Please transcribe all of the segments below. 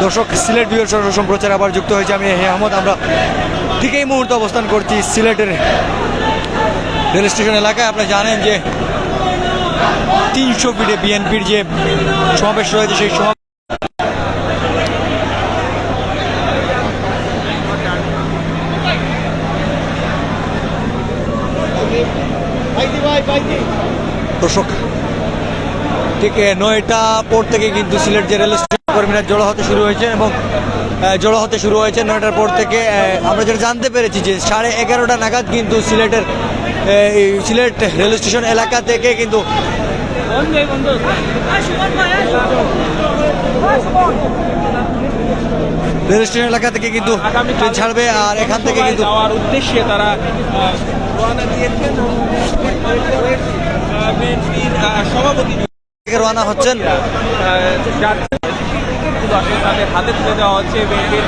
দর্শক, সিলেট বিভাগ সরাসরি সম্প্রচার আবার যুক্ত হয়েছে। আমি আহমদ। আমরা ঠিক এই মুহূর্তে অবস্থান করছি সিলেটের রেল স্টেশন এলাকায়। আপনারা জানেন যে 300 ফিটে বিএনপির যে সমাবেশ রয়েছে, সেই সমাবেশ দর্শক ঠিক 9টা পর থেকে কিন্তু সিলেট যে রেল স্টেশন কর্মীরা জড়ো হতে শুরু হয়েছে এবং জড়ো হতে শুরু হয়েছে 9টার পর থেকে। আমরা যেটা জানতে পেরেছি যে 11:30টা নাগাদ কিন্তু সিলেটের সিলেট রেল স্টেশন এলাকা থেকে কিন্তু রেল স্টেশন এলাকা থেকে কিন্তু ট্রেন ছাড়বে আর এখান থেকে কিন্তু যাওয়ার উদ্দেশ্যে তারা রওনা দিয়েছেন। বিএনপির সভাপতি রওনা হচ্ছেন, তাদের হাতে তুলে দেওয়া হচ্ছে বিএনপির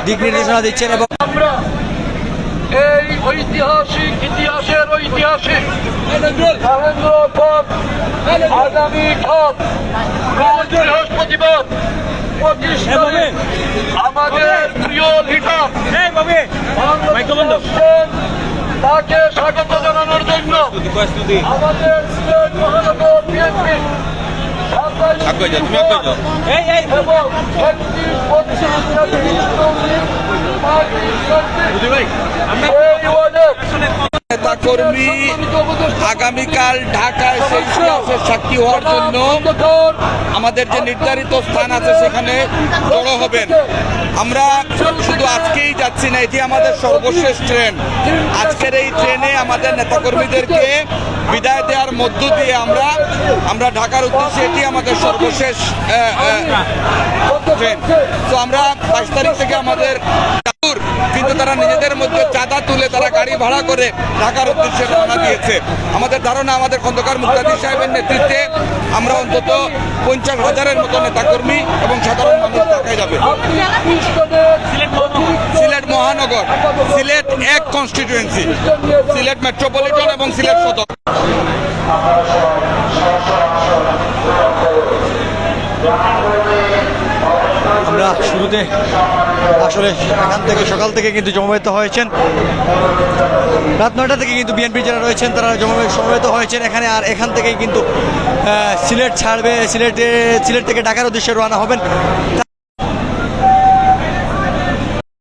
দিক নির্দেশনা দিচ্ছেন। এবং আমরা এই ঐতিহাসিক ইতিহাসের ঐতিহাসিক মহেন্দ্র পথ আগামী বৃহস্পতিবার 25 তারিখ আমাদের প্রিয় লিডার তাকে স্বাগত জানানোর জন্য আমাদের সিলেট মহানগর বিএনপি এবং নেতাকর্মী আগামীকাল ঢাকায় সেই ইতিহাসের সাক্ষী হওয়ার জন্য আমাদের যে নির্ধারিত স্থান আছে সেখানে জড়ো হবেন। আমরা শুধু আজকেই যাচ্ছি না, এটি আমাদের সর্বশেষ ট্রেন। আজকের এই ট্রেনে আমাদের নেতাকর্মীদেরকে বিদায় দেওয়ার মধ্য দিয়ে আমরা ঢাকার উদ্দেশ্যে, এটি আমাদের সর্বশেষ ট্রেন। তো আমরা 22 তারিখ থেকে আমাদের কিন্তু তারা নিজেদের মধ্যে চাঁদা তুলে তারা গাড়ি ভাড়া করে ঢাকার উদ্দেশ্যে রওনা দিয়েছে। আমাদের ধারণা আমাদের খন্দকার মুক্তাদির সাহেবের নেতৃত্বে আমরা অন্তত 50,000-এর মতো নেতাকর্মী এবং সাধারণ মানুষ ঢাকায় যাবে। সিলেট মহানগর, সিলেট এক কনস্টিটিউয়েন্সি, সিলেট মেট্রোপলিটন এবং সিলেট সদর। আমরা শুরুতে আসলে এখান থেকে সকাল থেকে কিন্তু জমায়েত হয়েছেন, রাত 9টা থেকে কিন্তু বিএনপি যারা রয়েছেন তারা সমবেত হয়েছেন এখানে। আর এখান থেকেই কিন্তু সিলেট ছাড়বে, সিলেট থেকে ঢাকার উদ্দেশ্যে রওনা হবেন।